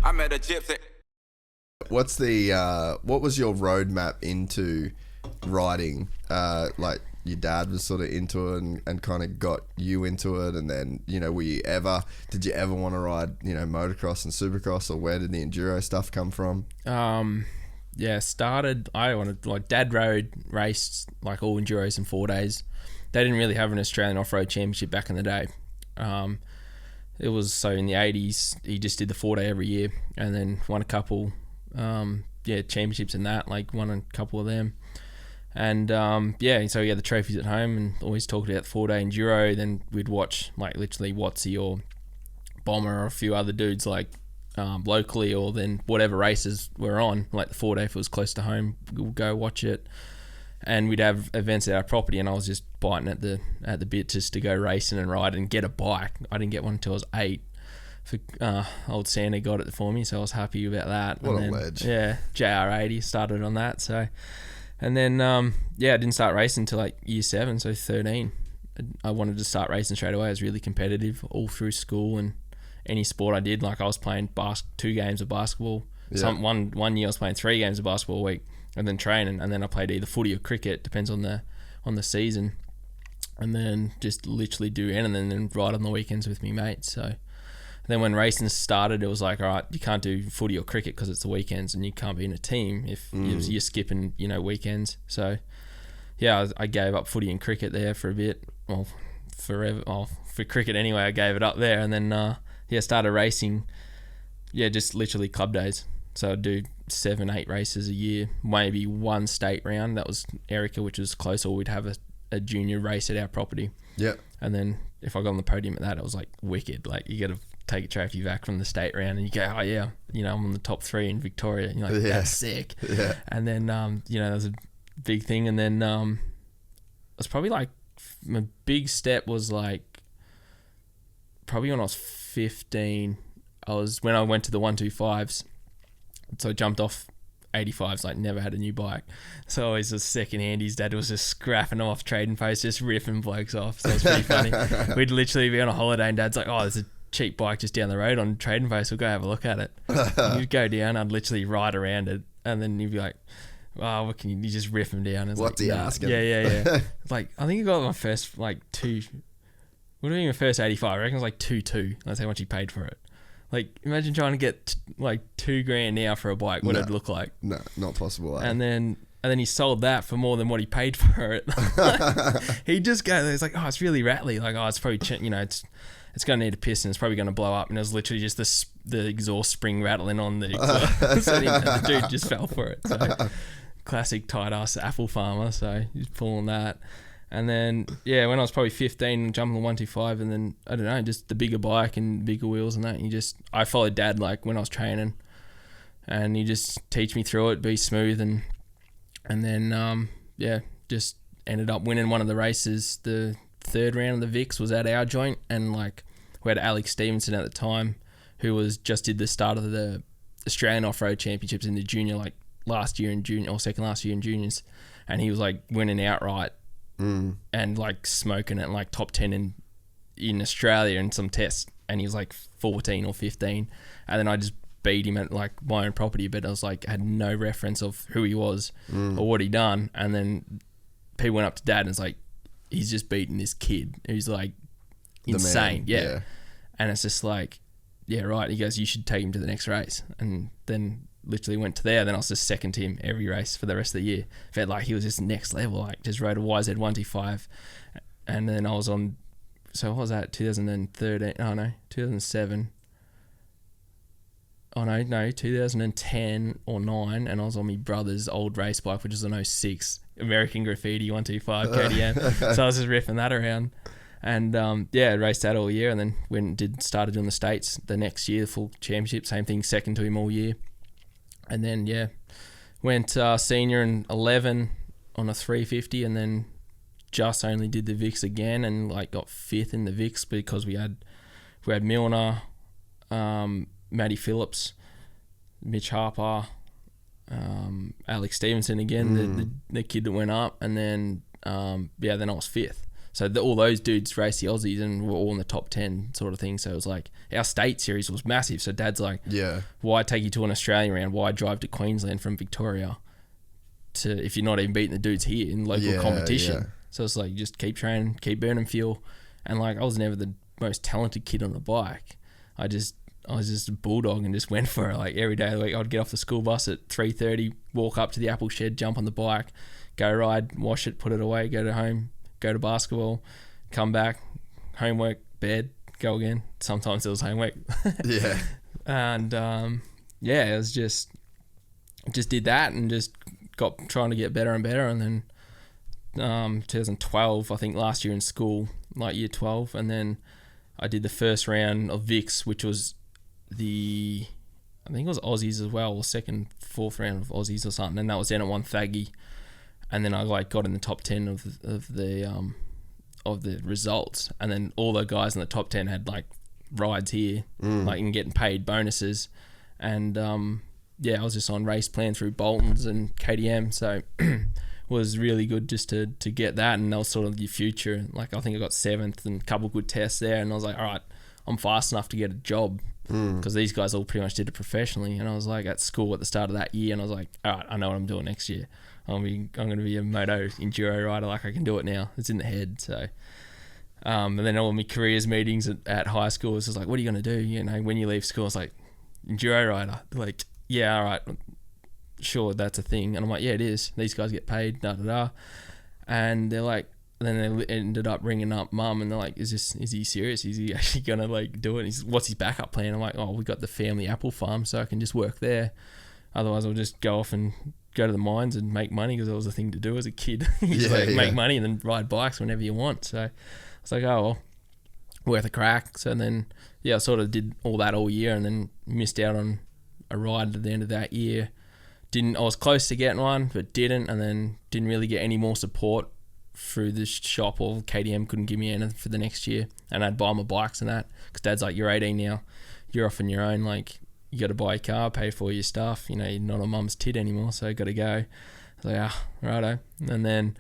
I met a gypsy. What's the what was your roadmap into riding? Like your dad was sort of into it and kind of got you into it, and then did you ever want to ride motocross and supercross, or where did the enduro stuff come from? I wanted, like, Dad raced like all enduros in 4 days. They didn't really have an Australian off-road championship back in the day. It was, so in the 80s he just did the 4 day every year, and then won a couple championships in that, like won a couple of them. And so he had the trophies at home and always talked about the 4 day enduro. Then we'd watch like literally GYPSY or Bomber or a few other dudes like locally, or then whatever races were on, like the 4 day, if it was close to home, we'll go watch it. And we'd have events at our property, and I was just biting at the bit just to go racing and ride and get a bike. I didn't get one until I was 8. Old Santa got it for me, so I was happy about that. What a wedge. Yeah, JR80 started on that. So, and then I didn't start racing until like year 7, so 13. I wanted to start racing straight away. I was really competitive all through school, and any sport I did, like I was playing 2 games of basketball. Yeah. One year I was playing 3 games of basketball a week, and then training, and then I played either footy or cricket, depends on the season, and then just literally do anything, and then ride on the weekends with me mates. So then when racing started, it was like, all right, you can't do footy or cricket because it's the weekends, and you can't be in a team if you're skipping weekends. So I gave up footy and cricket there for a bit, well, forever. Well, for cricket anyway, I gave it up there, and then started racing. Just literally club days. So I'd do 7-8 races a year, maybe one state round. That was Erica, which was close, or we'd have a junior race at our property. Yeah. And then if I got on the podium at that, it was like wicked. Like, you got to take a trophy back from the state round, and you go, oh yeah, I'm on the top 3 in Victoria. And you're like, that's sick. Yeah. And then that was a big thing. And then it was probably like, my big step was like probably when I was 15. When I went to the 125s. So I jumped off 85s, like never had a new bike. So always was second hand. His dad was just scrapping them off trading posts, just ripping blokes off. So it was pretty funny. We'd literally be on a holiday, and Dad's like, oh, there's a cheap bike just down the road on trading posts. We'll go have a look at it. And you'd go down, I'd literally ride around it, and then you'd be like, oh, what can you just riff them down? What's he asking? Yeah. Like, I think I got my first like 2, what do you mean my first 85? I reckon it was like 2.2. That's how much he paid for it. Like, imagine trying to get like $2,000 now for a bike. What it'd look like? No, not possible. And then he sold that for more than what he paid for it. He just goes, it's like, oh, it's really rattly. Like, oh, it's probably it's going to need a piston. It's probably going to blow up. And it was literally just the exhaust spring rattling on the exhaust. So the dude just fell for it. So classic tight ass apple farmer. So he's pulling that. And then, when I was probably 15, jumping the 125, and then, I don't know, just the bigger bike and bigger wheels and that. And I followed Dad, like, when I was training, and he just teach me through it, be smooth, and then, just ended up winning one of the races. The 3rd round of the Vicks was at our joint, and, like, we had Alex Stevenson at the time, who just did the start of the Australian Off-Road Championships in the junior, like, last year in junior, or second last year in juniors, and he was, like, winning outright. And like smoking it, like top 10 in Australia in some tests, and he was like 14 or 15, and then I just beat him at like my own property, but I was like, had no reference of who he was or what he'd done. And then people went up to Dad and it's like, he's just beating this kid who's like insane. Yeah. And it's just like, yeah, right. He goes, you should take him to the next race. And then literally went to there. Then I was just second to him every race for the rest of the year. Felt like he was just next level. Like, just rode a YZ125, and then I was on. So what was that? 2013? Oh no, 2007. Oh no, 2010 or 9, and I was on my brother's old race bike, which was an 06 American Graffiti 125 KTM. So I was just riffing that around. And raced that all year, and then started in the States the next year, the full championship, same thing, second to him all year. And then went senior in 11 on a 350, and then just only did the Vicks again, and like got 5th in the Vicks because we had Milner, Matty Phillips, Mitch Harper, Alex Stevenson again, the kid that went up, and then then I was 5th. So all those dudes raced the Aussies and were all in the top 10 sort of thing. So it was like our state series was massive. So Dad's like, why take you to an Australian round? Why drive to Queensland from Victoria to if you're not even beating the dudes here in local competition? Yeah. So it's like just keep training, keep burning fuel. And like I was never the most talented kid on the bike. I was just a bulldog and just went for it. Like every day of the week, I'd get off the school bus at 3:30, walk up to the apple shed, jump on the bike, go ride, wash it, put it away, go to home, go to basketball, come back, homework, bed, go again. Sometimes it was homework. Yeah. And it was just did that and just got trying to get better and better. And then 2012, I think last year in school, like year 12, and then I did the first round of VIX, which was I think it was Aussies as well, or second, fourth round of Aussies or something, and that was then at one Thaggy, and then I like got in the top 10 of the results, and then all the guys in the top 10 had like rides here, like and getting paid bonuses, and I was just on race plan through Bolton's and KTM, so was really good just to get that, and that was sort of your future. Like I think I got 7th and a couple good tests there, and I was like, all right, I'm fast enough to get a job, because these guys all pretty much did it professionally. And I was like at school at the start of that year, and I was like, all right, I know what I'm doing next year. I'm going to be a moto enduro rider. Like I can do it now. It's in the head. So, and then all my careers meetings at high school was just like, what are you going to do? You know, when you leave school, it's like enduro rider. They're like, yeah, all right, sure, that's a thing. And I'm like, yeah, it is. These guys get paid, da da da. And they're like, then they ended up ringing up Mum, and they're like, is he serious? Is he actually gonna like do it? What's his backup plan? I'm like, oh, we got the family apple farm, so I can just work there. Otherwise, I'll just go off and go to the mines and make money, because that was the thing to do as a kid. Make money and then ride bikes whenever you want. So I was like, oh well, worth a crack. So then I sort of did all that all year, and then missed out on a ride at the end of that year. I was close to getting one, but didn't, and then didn't really get any more support through the shop, or KTM couldn't give me anything for the next year, and I'd buy my bikes and that, because Dad's like, you're 18 now, you're off on your own, like you got to buy a car, pay for all your stuff, you know, you're not on Mum's tit anymore, so I got to go. I was like, righto. And then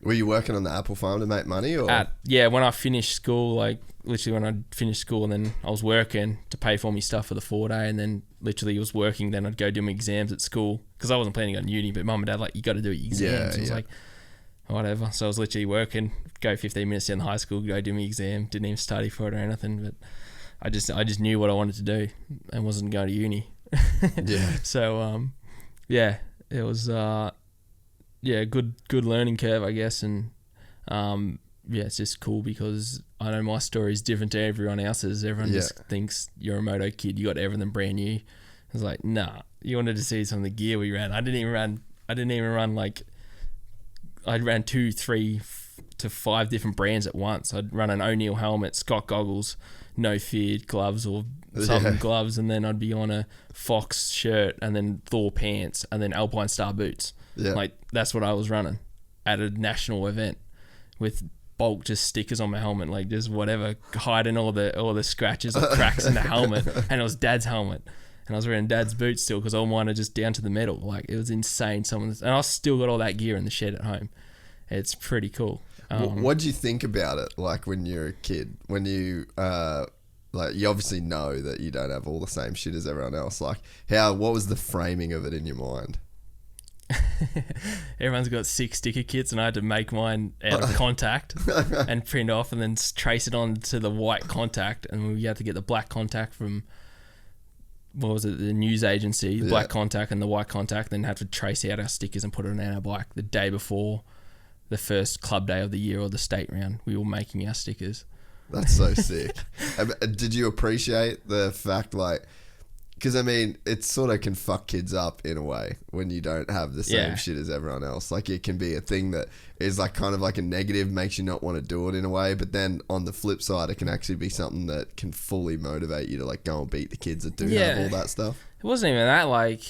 were you working on the apple farm to make money, or? When I finished school, like literally when I finished school, and then I was working to pay for my stuff for the 4-day, and then literally was working, then I'd go do my exams at school, because I wasn't planning on uni, but Mum and Dad like, you got to do your exams. I was like, whatever. So I was literally working, go 15 minutes down the high school, go do my exam, didn't even study for it or anything, but I just knew what I wanted to do and wasn't going to uni. So it was good learning curve, I guess, and it's just cool, because I know my story is different to everyone else's. Everyone just thinks you're a moto kid, you got everything brand new. I was like, nah, you wanted to see some of the gear we ran. I didn't even run like, I ran 2, 3 to 5 different brands at once. I'd run an O'Neill helmet, Scott goggles, No Fear gloves or something gloves, and then I'd be on a Fox shirt, and then Thor pants, and then Alpine Star boots. Yeah. Like that's what I was running at a national event, with bulk just stickers on my helmet, like just whatever, hiding all the scratches or cracks in the helmet. And it was Dad's helmet. And I was wearing Dad's boots still, because all mine are just down to the metal. Like it was insane. And I still got all that gear in the shed at home. It's pretty cool. What do you think about it? Like when you're a kid, when you like you obviously know that you don't have all the same shit as everyone else. Like what was the framing of it in your mind? Everyone's got 6 sticker kits, and I had to make mine out of contact and print off, and then trace it onto the white contact, and we had to get the black contact from, what was it, the news agency, black contact and the white contact, then have to trace out our stickers and put it on our bike the day before the first club day of the year or the state round. We were making our stickers. That's so sick. Did you appreciate the fact, like, because I mean, it sort of can fuck kids up in a way when you don't have the same shit as everyone else. Like it can be a thing that is like kind of like a negative, makes you not want to do it in a way. But then on the flip side, it can actually be something that can fully motivate you to like go and beat the kids that do have all that stuff. It wasn't even that, like,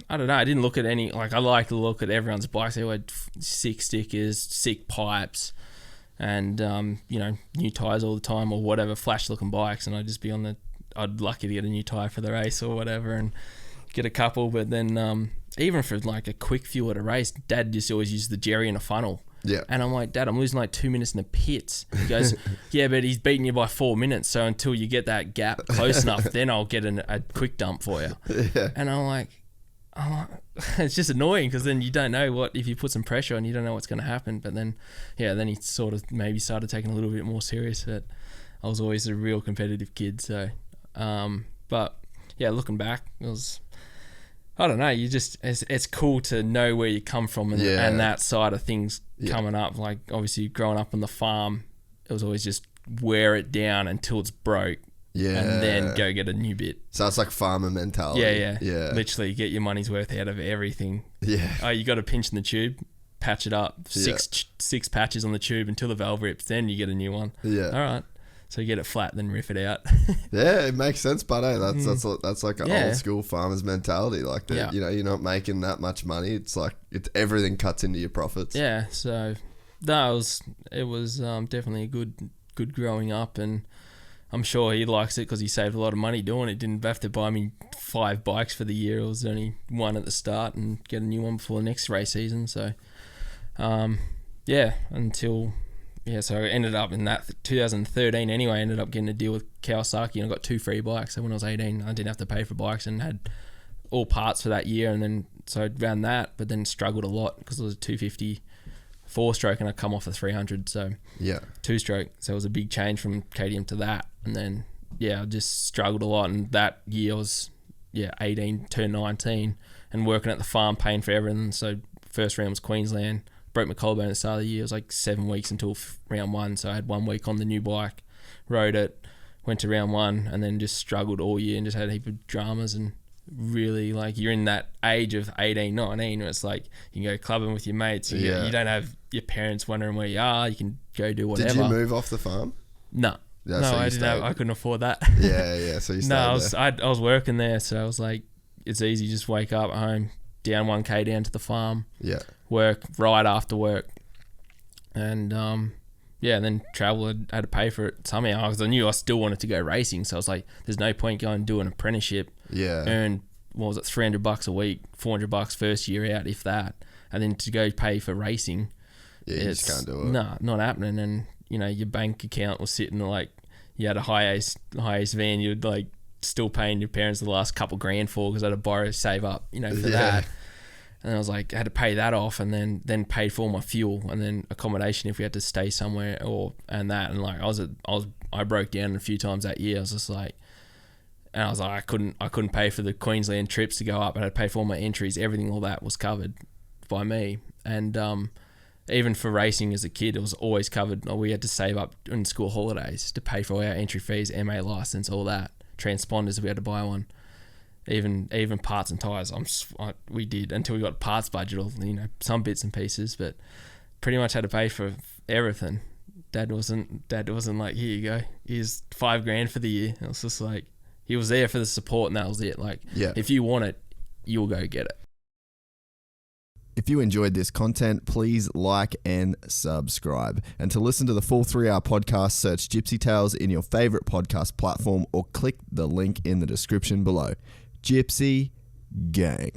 I don't know. I didn't look at any, like I like to look at everyone's bikes. They had sick stickers, sick pipes, and new tires all the time or whatever, flash looking bikes. And I'd just be I'd lucky to get a new tire for the race or whatever and get a couple. But then even for like a quick fuel at a race, Dad just always used the jerry in a funnel. Yeah. And I'm like, Dad, I'm losing like 2 minutes in the pits. He goes, yeah, but he's beating you by 4 minutes. So until you get that gap close enough, then I'll get a quick dump for you. Yeah. And I'm like, it's just annoying because then you don't know what, if you put some pressure on, you don't know what's going to happen. But then, then he sort of maybe started taking a little bit more serious. But I was always a real competitive kid. So, but yeah, looking back, it was, I don't know, it's cool to know where you come from and that side of things coming up. Like obviously growing up on the farm, it was always just wear it down until it's broke. Yeah. And then go get a new bit. So it's like farmer mentality. Yeah. Literally get your money's worth out of everything. Yeah. Oh, you got a pinch in the tube, patch it up. Six patches on the tube until the valve rips, then you get a new one. Yeah. All right. So you get it flat, then riff it out. Yeah, it makes sense, but hey, that's like an old school farmer's mentality. Like that, you know, you're not making that much money. It's like everything cuts into your profits. Yeah. So it was definitely a good growing up, and I'm sure he likes it because he saved a lot of money doing it. Didn't have to buy me 5 bikes for the year. It was only one at the start and get a new one before the next race season. So, so I ended up in that 2013 anyway. I ended up getting a deal with Kawasaki and I got 2 free bikes. So when I was 18, I didn't have to pay for bikes and had all parts for that year. And then, so I ran that, but then struggled a lot because it was a 250 4-stroke and I come off a 300. So 2-stroke. So it was a big change from KTM to that. And then, I just struggled a lot. And that year was, 18, turned 19 and working at the farm, paying for everything. So first round was Queensland. Broke my collarbone at the start of the year. It was like 7 weeks until round 1. So I had 1 week on the new bike, rode it, went to round 1 and then just struggled all year and just had a heap of dramas. And really, like, you're in that age of 18, 19 where it's like you can go clubbing with your mates. You don't have your parents wondering where you are. You can go do whatever. Did you move off the farm? No. Yeah, no, so I didn't. I couldn't afford that. Yeah. So you stayed there. I was working there, so I was like, it's easy. Just wake up at home, down 1K down to the farm. Yeah. Work right after work, and and then travel. I had to pay for it somehow because I knew I still wanted to go racing. So I was like, there's no point going and do an apprenticeship. Yeah. Earn, what was it, $300 a week, $400 first year out, if that, and then to go pay for racing. Yeah, you just can't do it. No, not happening. And your bank account was sitting like, you had a high ace van, you'd like still paying your parents the last couple grand for because I had to borrow, save up, for that. And I was like, I had to pay that off and then paid for all my fuel and then accommodation if we had to stay somewhere and like I broke down a few times that year. I was just like, and I was like, I couldn't pay for the Queensland trips to go up. I had to pay for all my entries, everything, all that was covered by me. And even for racing as a kid, it was always covered. We had to save up in school holidays to pay for all our entry fees, MA license, all that. Transponders, we had to buy one. Even parts and tyres, we did until we got parts budget, or some bits and pieces, but pretty much had to pay for everything. Dad wasn't like, here you go, here's $5,000 for the year. It was just like, he was there for the support and that was it. Like, if you want it, you'll go get it. If you enjoyed this content, please like and subscribe. And to listen to the full 3-hour podcast, search Gypsy Tales in your favorite podcast platform or click the link in the description below. Gypsy Gang.